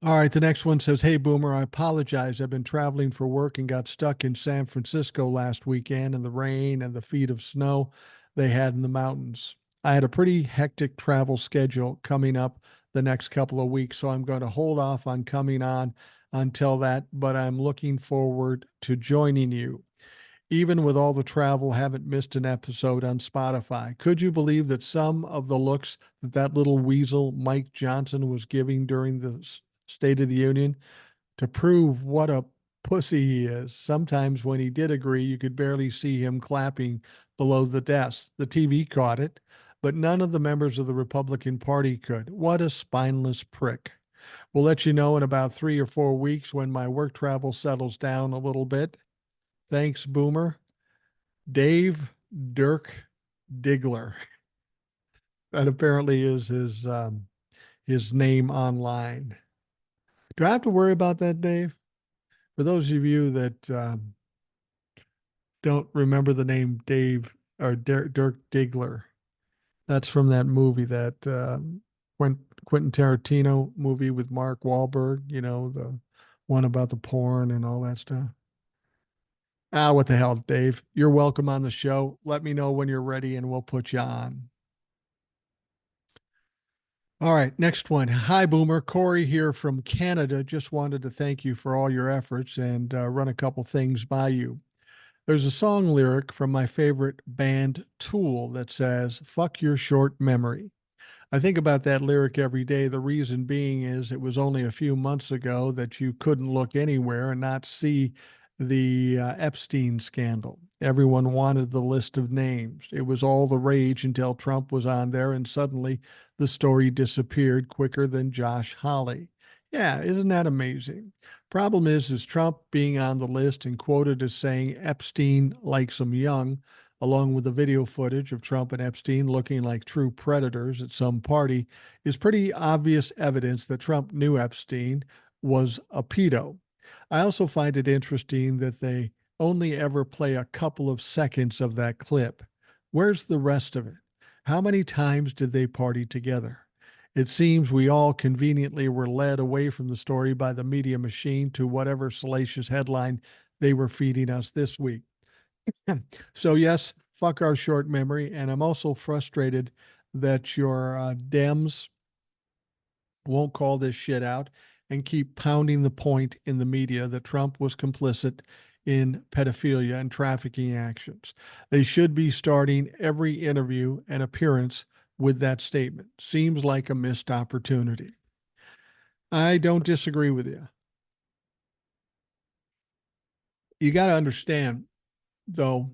All right, the next one says, Hey, Boomer, I apologize. I've been traveling for work and got stuck in San Francisco last weekend in the rain and the feet of snow they had in the mountains. I had a pretty hectic travel schedule coming up the next couple of weeks, so I'm going to hold off on coming on until that, but I'm looking forward to joining you. Even with all the travel, haven't missed an episode on Spotify. Could you believe that some of the looks that that little weasel Mike Johnson was giving during the State of the Union to prove what a pussy he is? Sometimes when he did agree, you could barely see him clapping below the desk. The TV caught it, but none of the members of the Republican Party could. What a spineless prick. We'll let you know in about 3 or 4 weeks when my work travel settles down a little bit. Thanks, Boomer. Dave Dirk Diggler. That apparently is his name online. Do I have to worry about that, Dave? For those of you that don't remember the name Dave or Dirk Diggler, that's from that movie that Quentin Tarantino movie with Mark Wahlberg. You know, the one about the porn and all that stuff. Ah, what the hell, Dave? You're welcome on the show. Let me know when you're ready and we'll put you on. All right, next one. Hi, Boomer. Corey here from Canada. Just wanted to thank you for all your efforts and run a couple things by you. There's a song lyric from my favorite band, Tool, that says, Fuck your short memory. I think about that lyric every day. The reason being is it was only a few months ago that you couldn't look anywhere and not see the Epstein scandal. Everyone wanted the list of names. It was all the rage until Trump was on there, and suddenly the story disappeared quicker than Josh Hawley. Yeah, isn't that amazing? Problem is Trump being on the list and quoted as saying Epstein likes him young, along with the video footage of Trump and Epstein looking like true predators at some party, is pretty obvious evidence that Trump knew Epstein was a pedo. I also find it interesting that they only ever play a couple of seconds of that clip. Where's the rest of it? How many times did they party together? It seems we all conveniently were led away from the story by the media machine to whatever salacious headline they were feeding us this week. So, yes, fuck our short memory. And I'm also frustrated that your Dems won't call this shit out and keep pounding the point in the media that Trump was complicit in pedophilia and trafficking actions. They should be starting every interview and appearance with that statement. Seems like a missed opportunity. I don't disagree with you. You got to understand, though,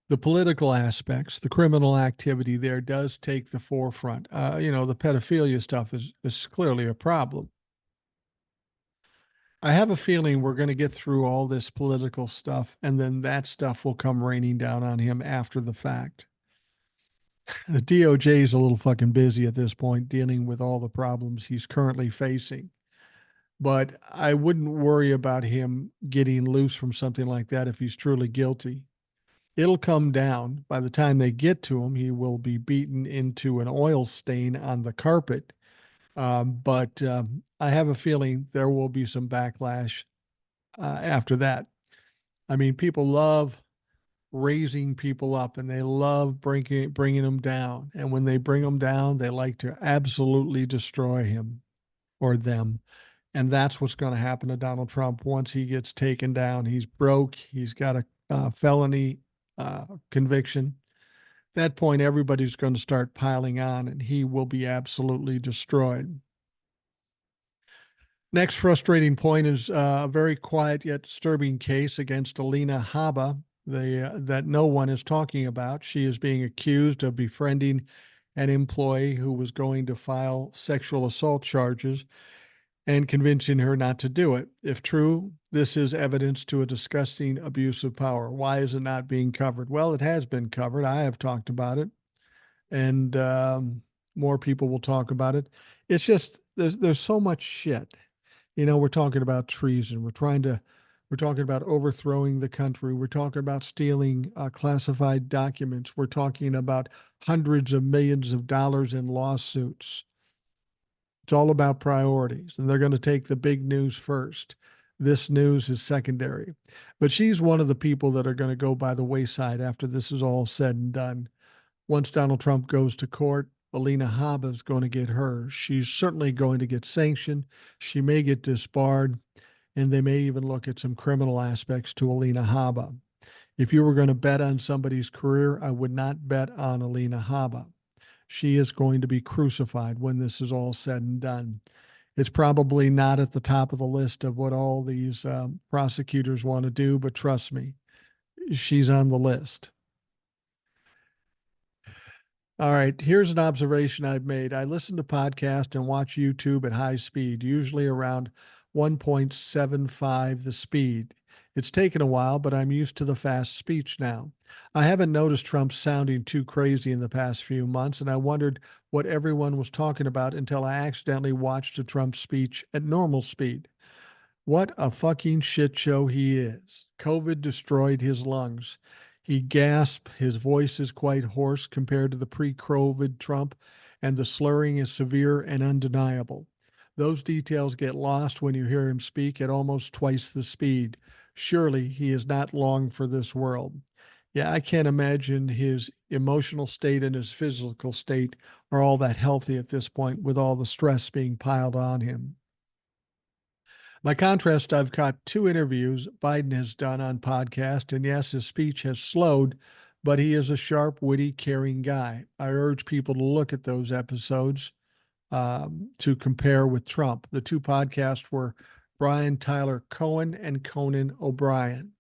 the political aspects, the criminal activity there does take the forefront. The pedophilia stuff is clearly a problem. I have a feeling we're going to get through all this political stuff, and then that stuff will come raining down on him after the fact. The DOJ is a little fucking busy at this point dealing with all the problems he's currently facing. But I wouldn't worry about him getting loose from something like that if he's truly guilty. It'll come down. By the time they get to him, he will be beaten into an oil stain on the carpet. But I have a feeling there will be some backlash after that. I mean, people love raising people up and they love bringing them down. And when they bring them down, they like to absolutely destroy him or them. And that's what's going to happen to Donald Trump once he gets taken down. He's broke. He's got a felony conviction. At that point, everybody's going to start piling on, and he will be absolutely destroyed. Next frustrating point is a very quiet yet disturbing case against Alina Habba, that no one is talking about. She is being accused of befriending an employee who was going to file sexual assault charges and convincing her not to do it. If true, this is evidence to a disgusting abuse of power. Why is it not being covered? Well, it has been covered. I have talked about it, and more people will talk about it. It's just there's so much shit. We're talking about treason. We're talking about overthrowing the country. We're talking about stealing classified documents. We're talking about hundreds of millions of dollars in lawsuits. It's all about priorities, and they're going to take the big news first. This news is secondary. But she's one of the people that are going to go by the wayside after this is all said and done. Once Donald Trump goes to court, Alina Habba is going to get hers. She's certainly going to get sanctioned. She may get disbarred, and they may even look at some criminal aspects to Alina Habba. If you were going to bet on somebody's career, I would not bet on Alina Habba. She is going to be crucified when this is all said and done. It's probably not at the top of the list of what all these prosecutors want to do, but trust me, she's on the list. All right, here's an observation I've made. I listen to podcasts and watch YouTube at high speed, usually around 1.75 the speed. It's taken a while, but I'm used to the fast speech now. I haven't noticed Trump sounding too crazy in the past few months, and I wondered what everyone was talking about until I accidentally watched a Trump speech at normal speed. What a fucking shit show he is. COVID destroyed his lungs. He gasped. His voice is quite hoarse compared to the pre COVID Trump, and the slurring is severe and undeniable. Those details get lost when you hear him speak at almost twice the speed. Surely he is not long for this world. Yeah, I can't imagine his emotional state and his physical state are all that healthy at this point with all the stress being piled on him. By contrast, I've caught two interviews Biden has done on podcast, and yes, his speech has slowed, but he is a sharp, witty, caring guy. I urge people to look at those episodes to compare with Trump. The two podcasts were Brian Tyler Cohen and Conan O'Brien.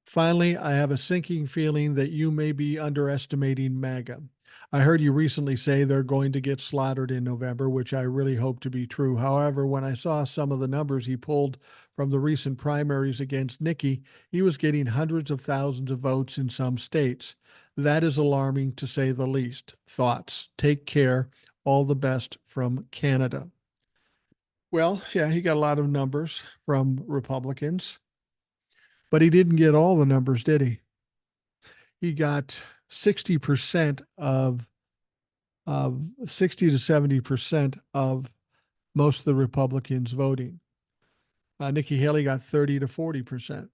Finally, I have a sinking feeling that you may be underestimating MAGA. I heard you recently say they're going to get slaughtered in November, which I really hope to be true. However, when I saw some of the numbers he pulled from the recent primaries against Nikki, he was getting hundreds of thousands of votes in some states. That is alarming to say the least. Thoughts? Take care. All the best from Canada. Well, yeah, he got a lot of numbers from Republicans, but he didn't get all the numbers, did he? He got 60% of 60 to 70% of most of the Republicans voting. Nikki Haley got 30 to 40%.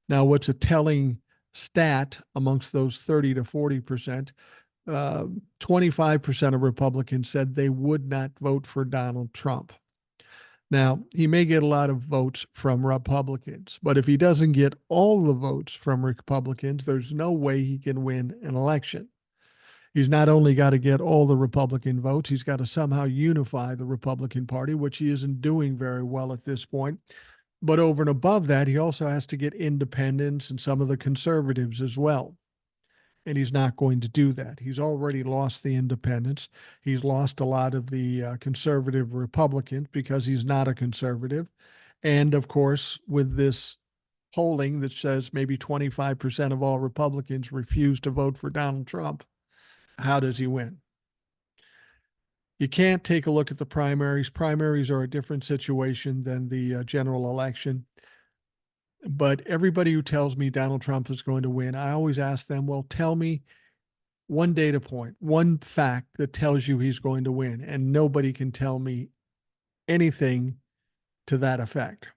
Now, what's a telling stat amongst those 30 to 40%? 25% of Republicans said they would not vote for Donald Trump. Now, he may get a lot of votes from Republicans, but if he doesn't get all the votes from Republicans, there's no way he can win an election. He's not only got to get all the Republican votes, he's got to somehow unify the Republican Party, which he isn't doing very well at this point. But over and above that, he also has to get independents and some of the conservatives as well. And he's not going to do that. He's already lost the independents. He's lost a lot of the conservative Republicans because he's not a conservative. And of course, with this polling that says maybe 25% of all Republicans refuse to vote for Donald Trump, how does he win? You can't take a look at the primaries. Primaries are a different situation than the general election. But everybody who tells me Donald Trump is going to win, I always ask them, well, tell me one data point, one fact that tells you he's going to win. And nobody can tell me anything to that effect.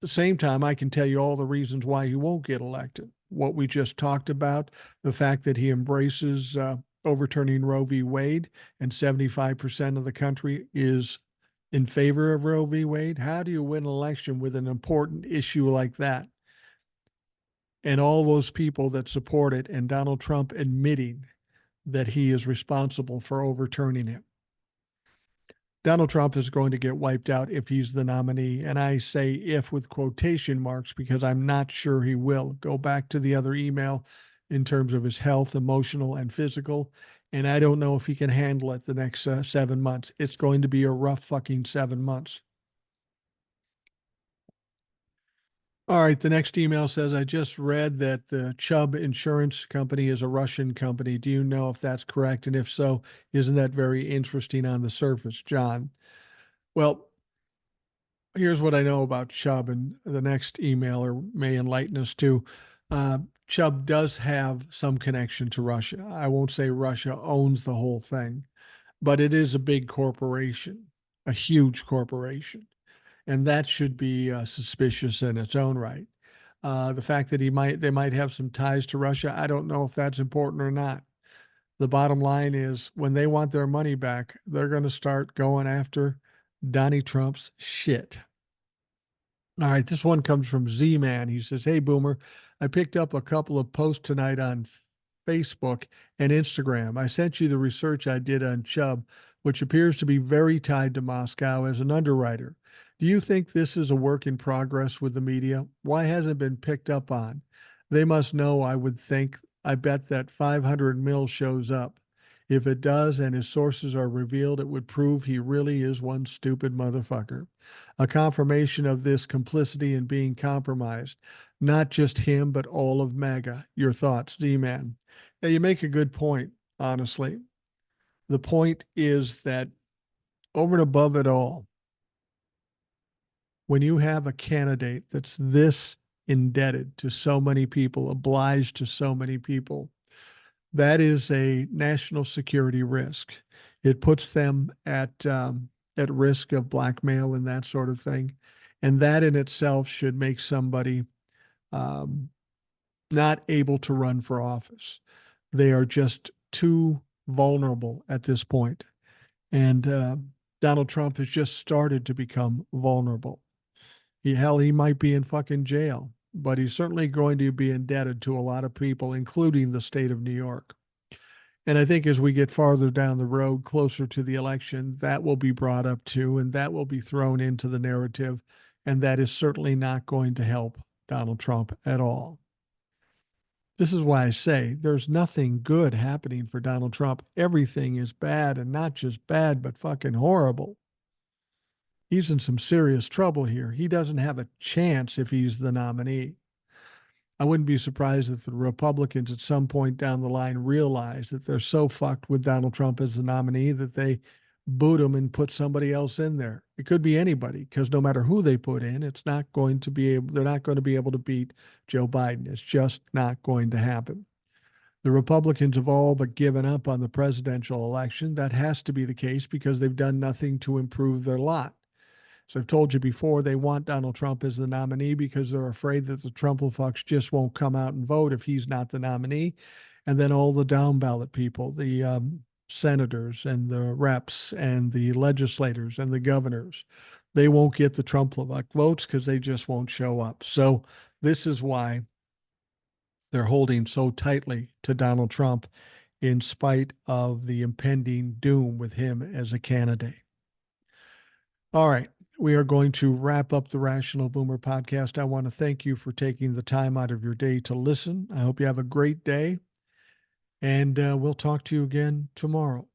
the same time, I can tell you all the reasons why he won't get elected. What we just talked about, the fact that he embraces overturning Roe v. Wade, and 75% of the country is in favor of Roe v. Wade. How do you win an election with an important issue like that? And all those people that support it, and Donald Trump admitting that he is responsible for overturning it. Donald Trump is going to get wiped out if he's the nominee. And I say if with quotation marks because I'm not sure he will. Go back to the other email in terms of his health, emotional and physical. And I don't know if he can handle it the next 7 months. It's going to be a rough fucking 7 months. All right. The next email says, I just read that the Chubb Insurance Company is a Russian company. Do you know if that's correct? And if so, isn't that very interesting on the surface, John? Well, here's what I know about Chubb, and the next emailer may enlighten us too. Chubb does have some connection to Russia. I won't say Russia owns the whole thing, but it is a big corporation, a huge corporation. And that should be suspicious in its own right. The fact that they might have some ties to Russia, I don't know if that's important or not. The bottom line is when they want their money back, they're going to start going after Donnie Trump's shit. All right, this one comes from Z-Man. He says, hey, Boomer, I picked up a couple of posts tonight on Facebook and Instagram. I sent you the research I did on Chubb, which appears to be very tied to Moscow as an underwriter. Do you think this is a work in progress with the media? Why hasn't it been picked up on? They must know, I would think. I bet that 500 mil shows up. If it does and his sources are revealed, it would prove he really is one stupid motherfucker. A confirmation of this complicity in being compromised. Not just him, but all of MAGA. Your thoughts, Z-Man? Yeah, you make a good point, honestly. The point is that over and above it all, when you have a candidate that's this indebted to so many people, obliged to so many people, that is a national security risk. It puts them at risk of blackmail and that sort of thing. And that in itself should make somebody not able to run for office. They are just too vulnerable at this point. And Donald Trump has just started to become vulnerable. He might be in fucking jail, but he's certainly going to be indebted to a lot of people, including the state of New York. And I think as we get farther down the road, closer to the election, that will be brought up too, and that will be thrown into the narrative. And that is certainly not going to help Donald Trump at all. This is why I say there's nothing good happening for Donald Trump. Everything is bad, and not just bad, but fucking horrible. He's in some serious trouble here. He doesn't have a chance if he's the nominee. I wouldn't be surprised if the Republicans at some point down the line realize that they're so fucked with Donald Trump as the nominee that they boot him and put somebody else in there. It could be anybody, because no matter who they put in, they're not going to be able to beat Joe Biden. It's just not going to happen. The Republicans have all but given up on the presidential election. That has to be the case because they've done nothing to improve their lot. So I've told you before, they want Donald Trump as the nominee because they're afraid that the Trumplefucks just won't come out and vote if he's not the nominee. And then all the down ballot people, the senators and the reps and the legislators and the governors, they won't get the Trumplefuck votes because they just won't show up. So this is why they're holding so tightly to Donald Trump in spite of the impending doom with him as a candidate. All right. We are going to wrap up the Rational Boomer podcast. I want to thank you for taking the time out of your day to listen. I hope you have a great day, and we'll talk to you again tomorrow.